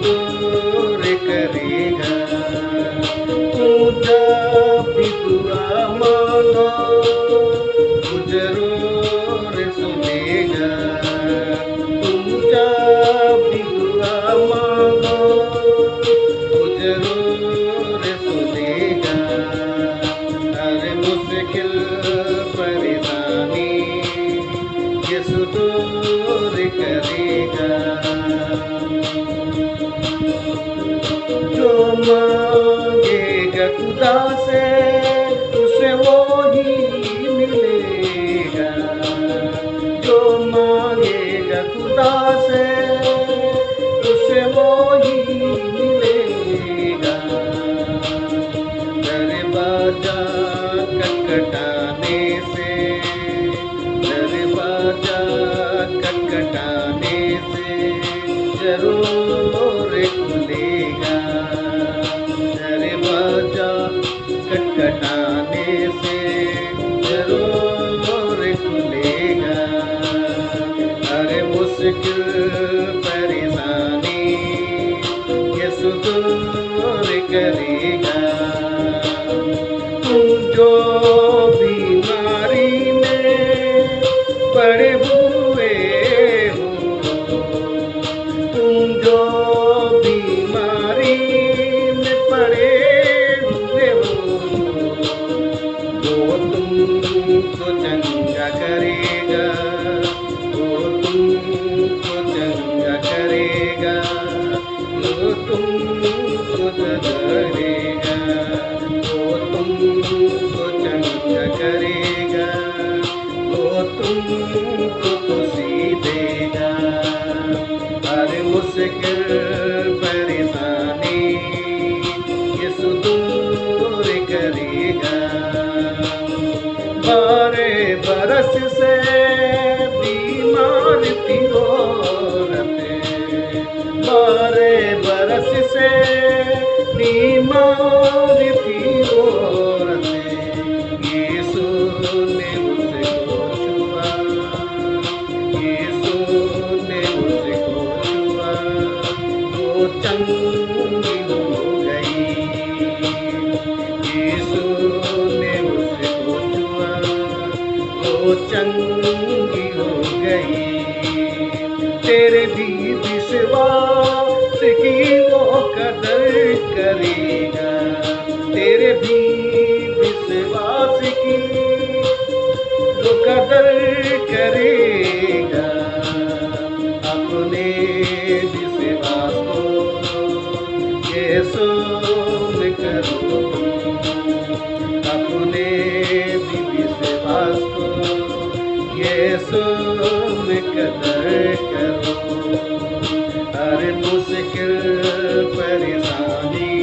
दूर करेगा। तुम जब भी दुआ मांगो वो जरूर सुनेगा। तुम जब भी दुआ मांगो वो जरूर सुनेगा। हर मुश्किल परेशानी यीशु दूर करेगा। जो मांगेगा खुदा से उसे वो ही मिलेगा। जो मांगेगा खुदा से उसे वो ही मिलेगा। दरवाजा खटखटाने से, दरवाजा खटखटाने से जरूर खुलेगा। दरवाजा खटखटाने से जरूर खुलेगा। अरे मुश्किल परेशानी यीशु दूर करेगा। तुम जो बीमारी में पड़े हुए हो, तुम जो बीमारी में पड़े हुए हो, वो तुमको चंगा करेगा। वो तुमको चंगा करेगा। वो तुमको सुधारेगा। वो तुमको चंगा करेगा। वो तुमको खुशी देगा। हर मुश्किल परेशानी यीशु दूर करेगा। 12 बरस से बीमार थी औरत, 12 बरस से बीमार थी औरत। यीशु ने उसको छुआ, यीशु ने उसको छुआ, वो चंगी हो गई। यीशु ने उसको छुआ, वो चंगी हो गई। तेरे भी विश्वास की वो कदर करेगा। तेरे भी विश्वास की वो कदर करेगा। अपने विश्वास को यीशु में करो। अपने भी विश्वास को यीशु में कदर करो। हर मुश्किल परेशानी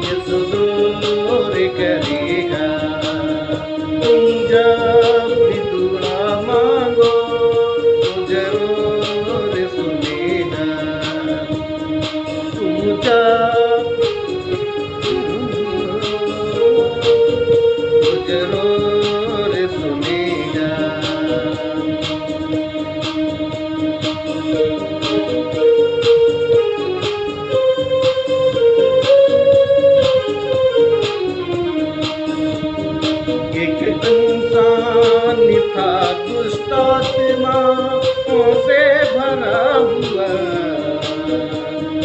यीशु दूर करेगा। तुम जब भी दुआ मांगो तो जरूर सुनेगा। तुम जब तो जरूर सुनेगा। एक इंसान था दुष्ट आत्माओं से भरा हुआ।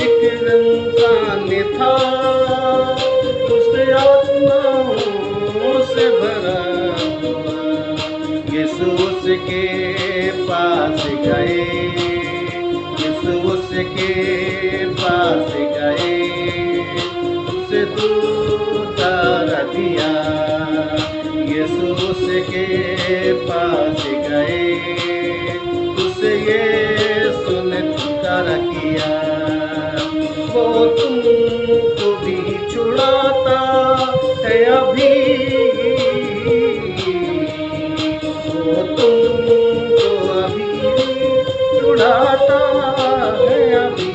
एक इंसान था दुष्ट आत्माओं से भरा हुआ। यीशु उसके पास गए, यीशु उसके पास गए, उसे दूर दिया। यीशु उसके पास गए, उसे यीशु ने पुकारा किया। वो तुमको भी छुड़ाता है अभी, वो तुमको अभी छुड़ाता है अभी।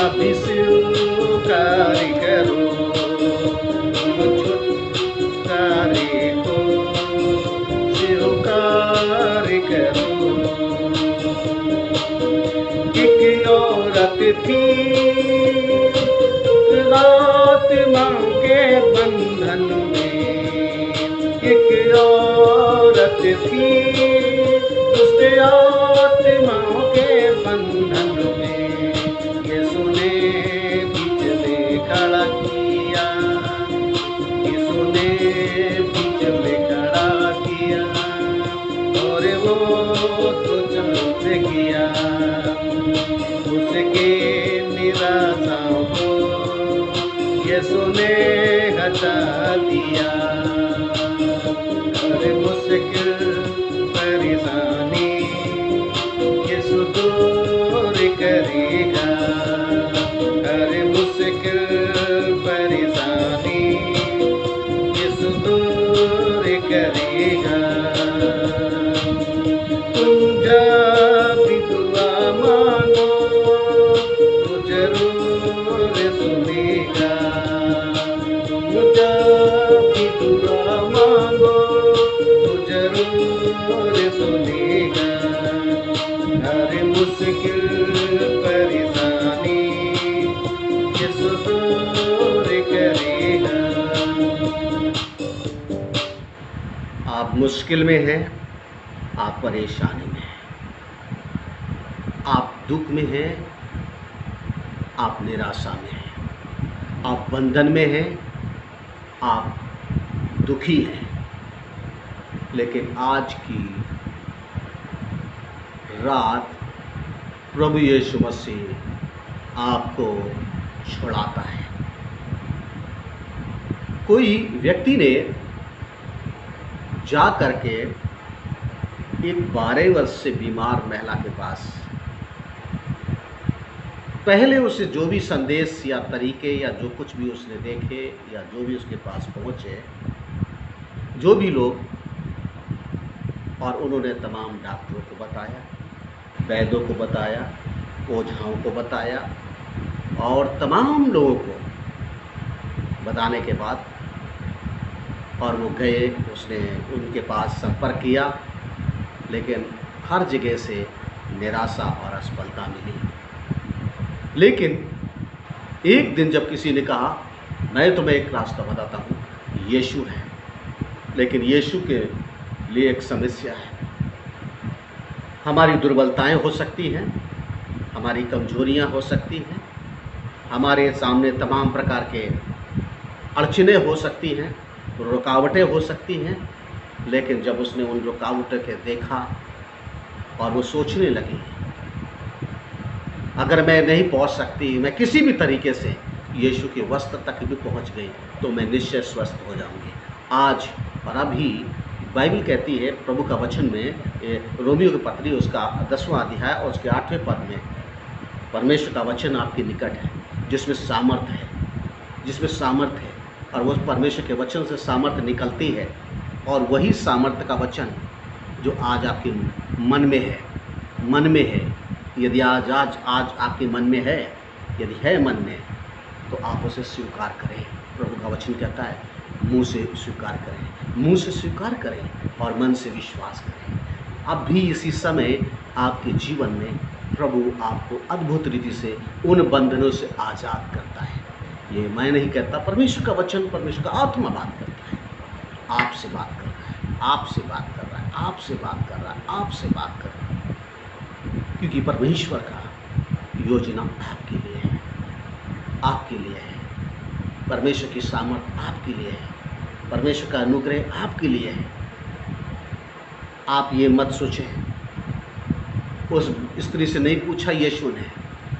अभी स्वीकार करो, की दुष्ट आत्माओं के बंधन में यीशु ने बीच में खड़ा किया, यीशु ने बीच में खड़ा किया और वो तो चमक गया। उसके निराशाओं को यीशु ने हटा दिया। हर मुश्किल परेशानी यीशु दूर करेगा, हर मुश्किल परेशानी यीशु दूर करेगा। तुम जब भी दुआ मांगो तो जरूर सुनेगा, तुम जब भी दुआ मांगो तो जरूर सुनेगा। हर मुश्किल परेशानी यीशु दूर करेगा। आप मुश्किल में हैं, आप परेशानी में हैं, आप दुख में हैं, आप निराशा में हैं, आप बंधन में हैं, आप दुखी हैं, लेकिन आज की रात प्रभु यीशु मसीह आपको छुड़ाता है। कोई व्यक्ति ने जा करके एक 12 वर्ष से बीमार महिला के पास पहले उसे जो भी संदेश या तरीके या जो कुछ भी उसने देखे या जो भी उसके पास पहुँचे, जो भी लोग, और उन्होंने तमाम डॉक्टरों को बताया, वैद्यों को बताया, ओझाओं को बताया और तमाम लोगों को बताने के बाद और वो गए, उसने उनके पास संपर्क किया, लेकिन हर जगह से निराशा और असफलता मिली। लेकिन एक दिन जब किसी ने कहा, मैं तुम्हें एक रास्ता बताता हूँ, यीशु है, लेकिन यीशु के लिए एक समस्या है। हमारी दुर्बलताएं हो सकती हैं, हमारी कमजोरियां हो सकती हैं, हमारे सामने तमाम प्रकार के अड़चने हो सकती हैं, रुकावटें हो सकती हैं। लेकिन जब उसने उन रुकावटों के देखा और वो सोचने लगी, अगर मैं नहीं पहुंच सकती, मैं किसी भी तरीके से यीशु के वस्त्र तक भी पहुंच गई तो मैं निश्चय स्वस्थ हो जाऊंगी। आज और अभी बाइबल कहती है, प्रभु का वचन में, रोमियो की पत्री उसका 10वां अध्याय और उसके 8वें पद में, परमेश्वर का वचन आपके निकट है जिसमें सामर्थ्य है, जिसमें सामर्थ्य है, और वो परमेश्वर के वचन से सामर्थ्य निकलती है। और वही सामर्थ्य का वचन जो आज आपके मन में है, मन में है, यदि आज आपके मन में है, यदि है मन में, तो आप उसे स्वीकार करें। प्रभु का वचन कहता है, मुंह से स्वीकार करें, मुंह से स्वीकार करें और मन से विश्वास करें। अब भी इसी समय आपके जीवन में प्रभु आपको अद्भुत रीति से उन बंधनों से आज़ाद करता है। ये मैं नहीं कहता, परमेश्वर का वचन, परमेश्वर का आत्मा बात करता है, आपसे बात कर रहा है, आपसे बात कर रहा है, आपसे बात कर रहा है, आपसे बात कर रहा है, क्योंकि परमेश्वर का योजना आपके लिए है, आपके लिए है। परमेश्वर की सामर्थ आपके लिए है, परमेश्वर का अनुग्रह आपके लिए है। आप ये मत सोचें, उस स्त्री से नहीं पूछा यीशु ने,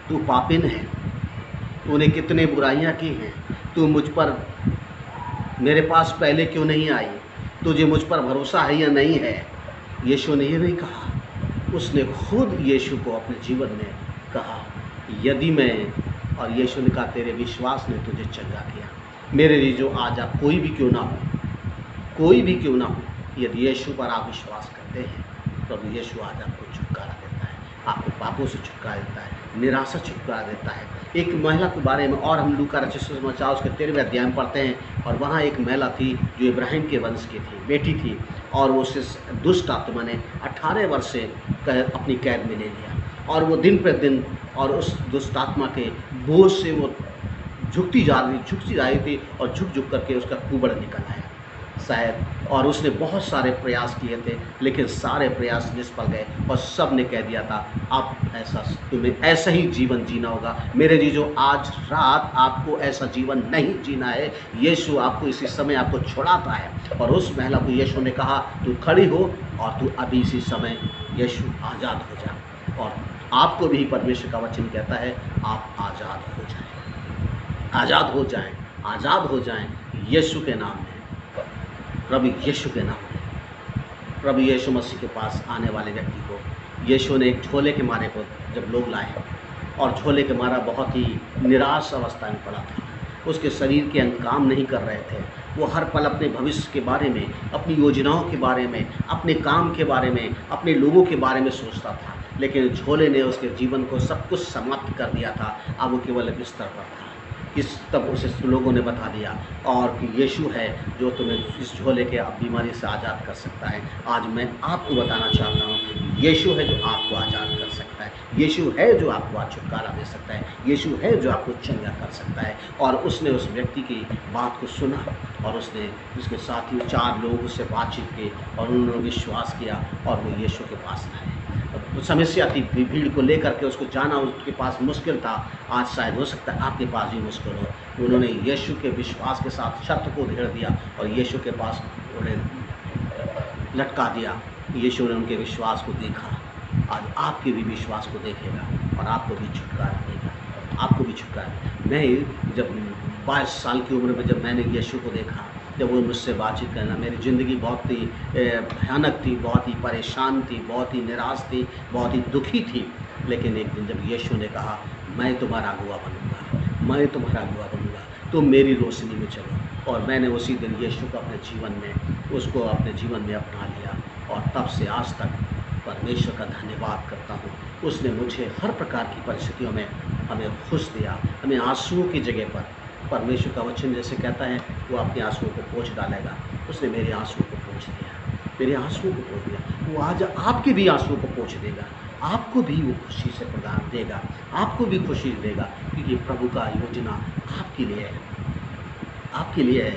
तू पापिन है, तूने कितने बुराइयां की हैं, तू मुझ पर, मेरे पास पहले क्यों नहीं आई, तुझे मुझ पर भरोसा है या नहीं है। यीशु ने ये नहीं कहा, उसने खुद यीशु को अपने जीवन में कहा, यदि मैं, और यीशु ने कहा, तेरे विश्वास ने तुझे चंगा किया। मेरे लिए जो आज आप कोई भी क्यों ना हो, कोई भी क्यों ना हो, यदि यीशु पर आप विश्वास करते हैं, प्रभु यीशु आज आपको छुटकारा देता है, आपको पापों से छुटकारा देता है, निराशा छुटकारा देता है। एक महिला के बारे में और हम लूका रचित सुसमाचार उसके 13वें अध्याय में पढ़ते हैं, और वहाँ एक महिला थी जो इब्राहिम के वंश की थी, बेटी थी, और वो उसे दुष्ट आत्मा ने 18 वर्ष से अपनी कैद में ले लिया, और वो दिन प्रतिदिन और उस दुष्ट आत्मा के बोझ से वो झुकती जा रही थी, और झुक करके उसका कुबड़ निकल आया। शायद, और उसने बहुत सारे प्रयास किए थे, लेकिन सारे प्रयास निष्फल गए और सब ने कह दिया था अब तुम्हें ऐसा ही जीवन जीना होगा। मेरे जी, जो आज रात आपको ऐसा जीवन नहीं जीना है, यीशु आपको इसी समय आपको छुड़ाता है। और उस महिला को यीशु ने कहा तू खड़ी हो और तू अभी इसी समय यीशु आज़ाद हो जा। और आपको भी परमेश्वर का वचन कहता है आप आज़ाद हो जाएं, आज़ाद हो जाएं, आज़ाद हो जाएं यीशु के नाम में, प्रभु यीशु के नाम में। प्रभु यीशु मसीह के पास आने वाले व्यक्ति को यीशु ने एक झोले के मारे को जब लोग लाए, और झोले के मारा बहुत ही निराश अवस्था में पड़ा था, उसके शरीर के अंग काम नहीं कर रहे थे, वो हर पल अपने भविष्य के बारे में, अपनी योजनाओं के बारे में, अपने काम के बारे में, अपने लोगों के बारे में सोचता था। लेकिन झोले ने उसके जीवन को सब कुछ समाप्त कर दिया था। अब वो केवल बिस्तर पर था। तब उसे लोगों ने बता दिया और कि यीशु है जो तुम्हें इस झोले के बीमारी से आज़ाद कर सकता है। आज मैं आपको बताना चाहता हूँ यीशु है जो आपको आज़ाद कर सकता है, यीशु है जो आपको आज छुटकारा दे सकता है, यीशु है जो आपको चंगा कर सकता है। और उसने उस व्यक्ति की बात को सुना और उसने उसके साथ ही 4 लोग उससे बातचीत की और उन्होंने विश्वास किया और वो यीशु के पास आए। समस्या थी, भीड़ को लेकर के उसको जाना उसके पास मुश्किल था। आज शायद हो सकता है आपके पास भी मुश्किल हो। उन्होंने यीशु के विश्वास के साथ शर्त को घेर दिया और यीशु के पास उन्हें लटका दिया। यीशु ने उनके विश्वास को देखा। आज आपके भी विश्वास को देखेगा और आपको भी छुटकारा देगा, आपको भी छुटकारा। मैं जब 22 साल की उम्र में जब मैंने यीशु को देखा, जब वो मुझसे बातचीत करना, मेरी ज़िंदगी बहुत ही भयानक थी, बहुत ही परेशान थी, बहुत ही निराश थी, बहुत ही दुखी थी। लेकिन एक दिन जब यीशु ने कहा मैं तुम्हारा अगुआ बनूंगा, मैं तुम्हारा अगुआ बनूंगा, तुम मेरी रोशनी में चलो। और मैंने उसी दिन यीशु को अपने जीवन में, उसको अपने जीवन में अपना लिया और तब से आज तक परमेश्वर का धन्यवाद करता हूँ। उसने मुझे हर प्रकार की परिस्थितियों में हमें खुश दिया, हमें आंसुओं की जगह पर, परमेश्वर का वचन जैसे कहता है वो अपने आंसुओं को पोंछ डालेगा। उसने मेरे आंसुओं को पोंछ दिया, मेरे आंसुओं को पोंछ दिया। वो आज आपके भी आंसुओं को पोंछ देगा, आपको भी वो खुशी से प्रदान देगा, आपको भी खुशी देगा, क्योंकि प्रभु का योजना आपके लिए है, आपके लिए है।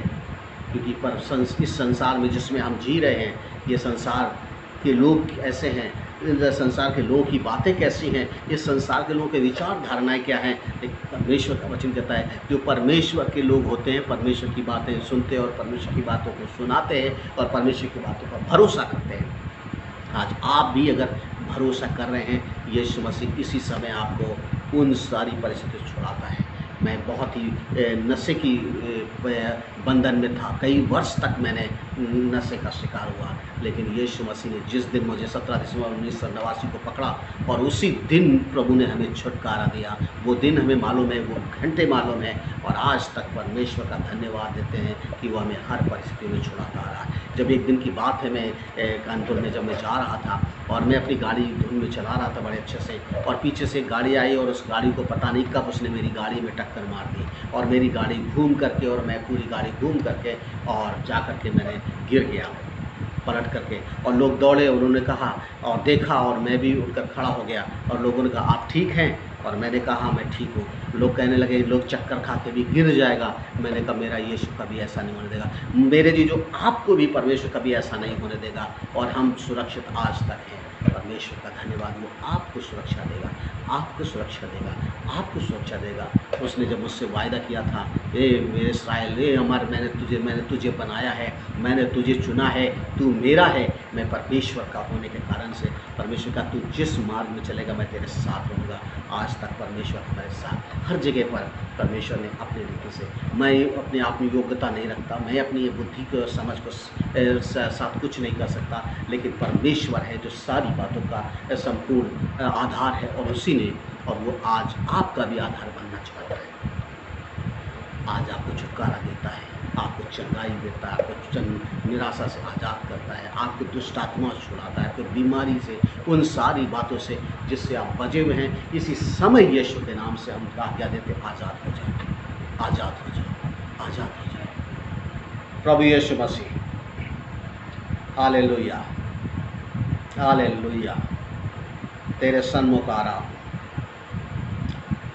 क्योंकि इस संसार में जिसमें हम जी रहे हैं, ये संसार के लोग ऐसे हैं, इस संसार के लोगों की बातें कैसी हैं, इस संसार के लोगों के विचार धारणाएं क्या हैं। लेकिन परमेश्वर का वचन कहता है जो परमेश्वर के लोग होते हैं, परमेश्वर की बातें सुनते हैं और परमेश्वर की बातों को सुनाते हैं और परमेश्वर की बातों पर भरोसा करते हैं। आज आप भी अगर भरोसा कर रहे हैं, यीशु मसीह इसी समय आपको उन सारी परिस्थितियों से छुड़ाता है। मैं बहुत ही नशे की बंधन में था, कई वर्ष तक मैंने नशे का शिकार हुआ। लेकिन यीशु मसीह ने जिस दिन मुझे 17 दिसंबर 1989 को पकड़ा और उसी दिन प्रभु ने हमें छुटकारा दिया, वो दिन हमें मालूम है, वो घंटे मालूम है। और आज तक परमेश्वर का धन्यवाद देते हैं कि वो हमें हर परिस्थिति में छुड़ाता आ रहा है। जब एक दिन की बात है, मैं कानपुर में जब मैं जा रहा था और मैं अपनी गाड़ी धुन में चला रहा था बड़े अच्छे से, और पीछे से एक गाड़ी आई और उस गाड़ी को पता नहीं कब उसने मेरी गाड़ी में टक्कर मार दी और मेरी गाड़ी घूम करके, और मैं पूरी गाड़ी घूम करके और जा करके मैंने गिर गया पलट करके। और लोग दौड़े, उन्होंने कहा और देखा और मैं भी उठकर खड़ा हो गया और लोगों ने कहा आप ठीक हैं? और मैंने कहा हाँ मैं ठीक हूँ। लोग कहने लगे लोग चक्कर खा के भी गिर जाएगा। मैंने कहा मेरा यीशु कभी ऐसा नहीं होने देगा। मेरे जी जो आपको भी परमेश्वर कभी ऐसा नहीं होने देगा और हम सुरक्षित आज तक हैं। परमेश्वर का धन्यवाद, वो आपको सुरक्षा देगा, आपको सुरक्षा देगा, आपको सुरक्षा देगा। उसने जब मुझसे वायदा किया था, ए मेरे इस्राएल, ए मैंने तुझे बनाया है, मैंने तुझे चुना है, तू मेरा है। मैं परमेश्वर का होने के कारण से, परमेश्वर का तू जिस मार्ग में चलेगा मैं तेरे साथ रहूँगा। आज तक परमेश्वर हमारे साथ हर जगह पर परमेश्वर ने अपने रीति से, मैं अपने आप में योग्यता नहीं रखता, मैं अपनी बुद्धि को समझ को साथ कुछ नहीं कर सकता, लेकिन परमेश्वर है जो सारी बातों का संपूर्ण आधार है और उसी ने, और वो आज आपका भी आधार बनना चाहता है। आज आपको छुटकारा देता है, आपको चंगाई देता है, आपको निराशा से आज़ाद करता है, आपको दुष्ट आत्मा से छुड़ाता है, आपको बीमारी से, उन सारी बातों से जिससे आप बजे हुए हैं। इसी समय यीशु के नाम से हम आज्ञा देते, आज़ाद हो जाए, आज़ाद हो जाए, आज़ाद हो जाए। प्रभु यीशु मसीह, हालेलुया, हालेलुया, तेरे सन्मुख आ रहा हूँ,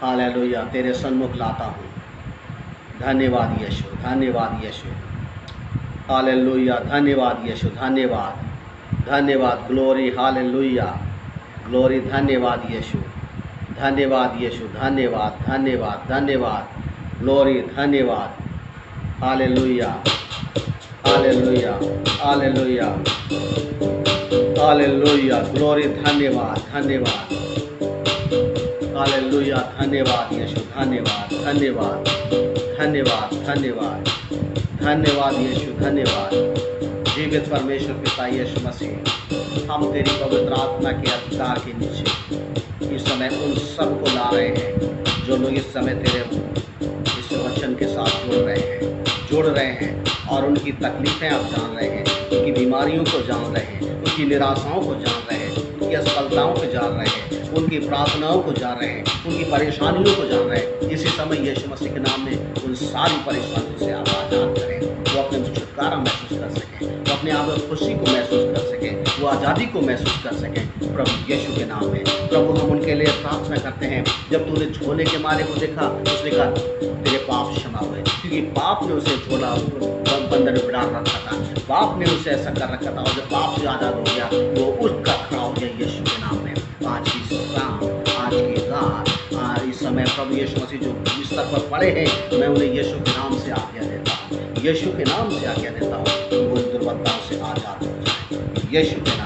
हालेलुया, तेरे सन्मुख लाता हूँ। धन्यवाद यीशु, धन्यवाद यीशु, हालेलुया, धन्यवाद यीशु, धन्यवाद, धन्यवाद, ग्लोरी, हालेलुया, ग्लोरी, धन्यवाद यीशु, धन्यवाद यीशु, धन्यवाद, धन्यवाद, धन्यवाद, ग्लोरी, धन्यवाद, hallelujah, hallelujah, hallelujah, hallelujah, glory, धन्यवाद, धन्यवाद, हालेलुया, धन्यवाद यीशु, धन्यवाद, धन्यवाद, धन्यवाद, धन्यवाद, धन्यवाद यीशु, धन्यवाद। जीवित परमेश्वर पिता यीशु मसीह, हम तेरी पवित्र आत्मा के अधिकार के नीचे इस समय उन सब को ला रहे हैं जो लोग इस समय तेरे इस वचन के साथ जुड़ रहे हैं और उनकी तकलीफ़ें आप जान रहे हैं, उनकी बीमारियों को जान रहे हैं, उनकी निराशाओं को जान रहे हैं, उनकी असफलताओं को जान रहे हैं, उनकी प्रार्थनाओं को जान रहे हैं, उनकी परेशानियों को जान रहे हैं। इसी समय यीशु मसीह के नाम में उन सारी परेशानियों से आप आज़ाद करें, वो अपने छुटकारा महसूस कर सकें, वो अपने आप में खुशी को महसूस कर सकें, वो आज़ादी को महसूस कर सकें प्रभु यीशु के नाम में। प्रभु हम उनके लिए प्रार्थना करते हैं। जब तूने झोले के मारे को देखा, उसने कहा तेरे पाप क्षमा हुए, क्योंकि पाप ने उसे झोला बंधन में डाल रखा था, पाप ने उसे ऐसा कर रखा था, और जब पाप से आज़ाद हो गया वो उठकर खड़ा हो गया यीशु के नाम में। आज की शाम, आज की रात, इस समय प्रभु यीशु मसीह जो बिस्तर पर पड़े हैं, मैं उन्हें यीशु के नाम से आज्ञा देता हूँ, यीशु के नाम से आज्ञा देता हूँ, वो दुर्बलताओं से आज़ाद हो जाए यीशु के